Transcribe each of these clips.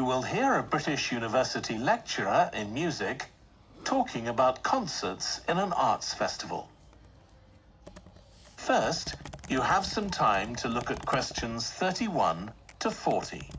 will hear a British university lecturer in music talking about concerts in an arts festival. First, you have some time to look at questions 31 to 40.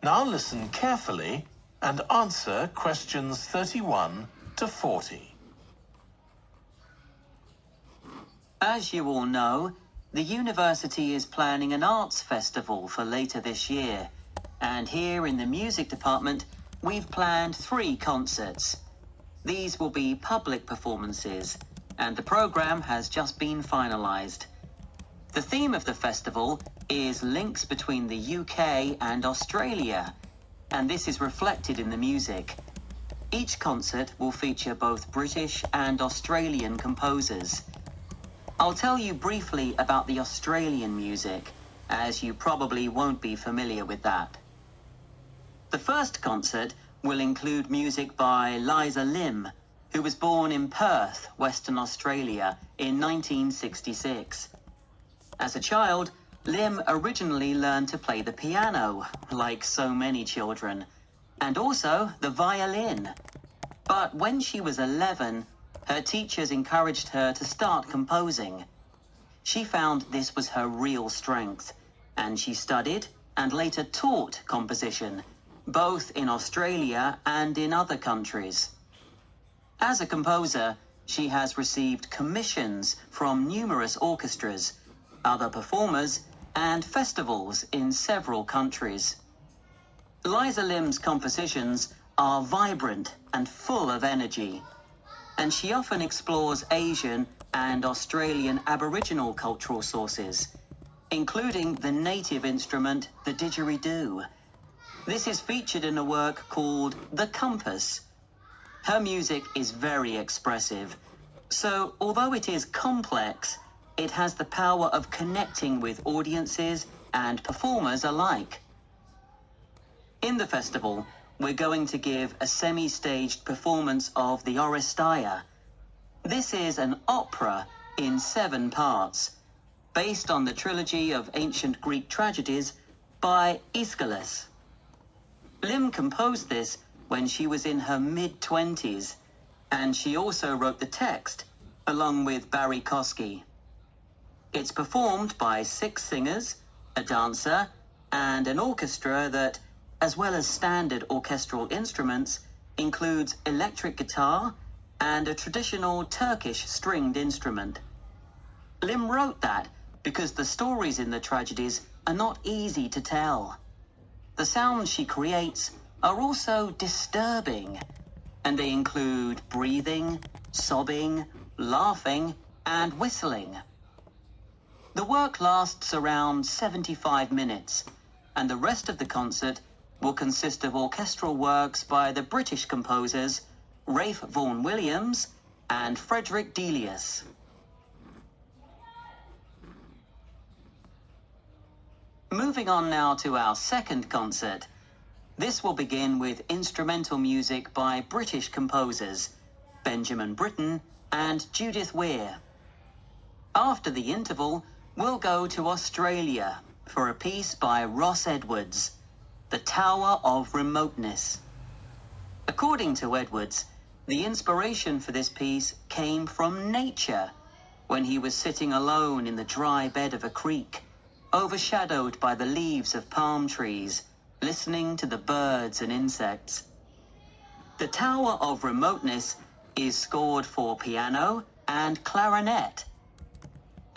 Now listen carefully and answer questions 31 to 40. As you all know, the university is planning an arts festival for later this year, and here in the music department, we've planned 3 concerts. These will be public performances, and the program has just been finalized. The theme of the festival is links between the UK and Australia, and this is reflected in the music. Each concert will feature both British and Australian composers. I'll tell you briefly about the Australian music, as you probably won't be familiar with that. The first concert will include music by Liza Lim, who was born in Perth, Western Australia, in 1966. As a child, Lim originally learned to play the piano, like so many children, and also the violin. But when she was 11, her teachers encouraged her to start composing. She found this was her real strength, and she studied and later taught composition, both in Australia and in other countries. As a composer, she has received commissions from numerous orchestras, other performers, and festivals in several countries. Liza Lim's compositions are vibrant and full of energy, and she often explores Asian and Australian Aboriginal cultural sources, including the native instrument, the didgeridoo. This is featured in a work called The Compass. Her music is very expressive, so although it is complex, it has the power of connecting with audiences and performers alike. In the festival, we're going to give a semi-staged performance of the Oresteia. This is an opera in 7 parts, based on the trilogy of ancient Greek tragedies by Aeschylus. Lim composed this when she was in her mid-20s, and she also wrote the text, along with Barry Kosky. It's performed by 6 singers, a dancer, and an orchestra that, as well as standard orchestral instruments, includes electric guitar and a traditional Turkish stringed instrument. Lim wrote that because the stories in the tragedies are not easy to tell. The sounds she creates are also disturbing, and they include breathing, sobbing, laughing, and whistling. The work lasts around 75 minutes, and the rest of the concert will consist of orchestral works by the British composers Ralph Vaughan Williams and Frederick Delius. Moving on now to our second concert. This will begin with instrumental music by British composers Benjamin Britten and Judith Weir. After the interval, we'll go to Australia for a piece by Ross Edwards, The Tower of Remoteness. According to Edwards, the inspiration for this piece came from nature, when he was sitting alone in the dry bed of a creek, overshadowed by the leaves of palm trees, listening to the birds and insects. The Tower of Remoteness is scored for piano and clarinet.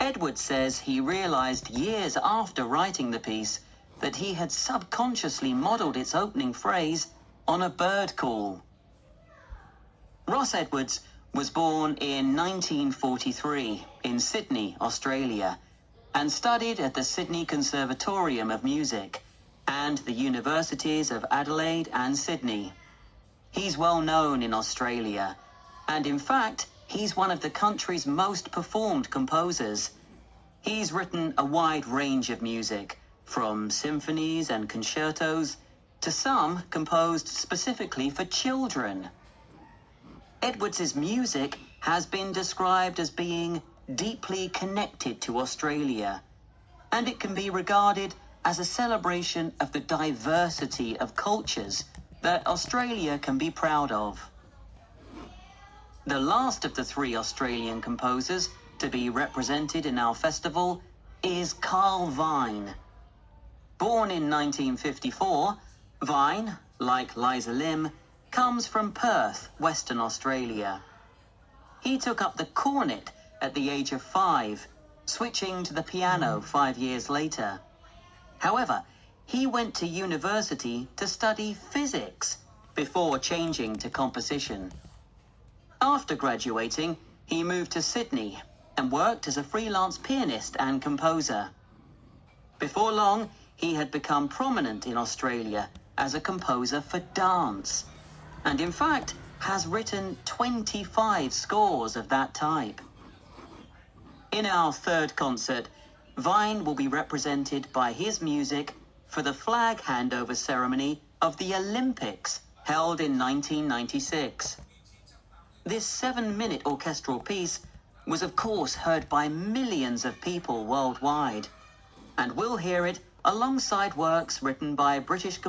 Edwards says he realized years after writing the piece that he had subconsciously modeled its opening phrase on a bird call. Ross Edwards was born in 1943 in Sydney, Australia, and studied at the Sydney Conservatorium of Music and the Universities of Adelaide and Sydney. He's well known in Australia, and in fact, he's one of the country's most performed composers. He's written a wide range of music, from symphonies and concertos to some composed specifically for children. Edwards's music has been described as being deeply connected to Australia, and it can be regarded as a celebration of the diversity of cultures that Australia can be proud of. The last of the three Australian composers to be represented in our festival is Carl Vine. Born in 1954, Vine, like Liza Lim, comes from Perth, Western Australia. He took up the cornet at the age of 5, switching to the piano 5 years later. However, he went to university to study physics before changing to composition. After graduating, he moved to Sydney and worked as a freelance pianist and composer. Before long, he had become prominent in Australia as a composer for dance, and in fact has written 25 scores of that type. In our third concert, Vine will be represented by his music for the flag handover ceremony of the Olympics held in 1996. This 7-minute orchestral piece was of course heard by millions of people worldwide, and we'll hear it alongside works written by British composers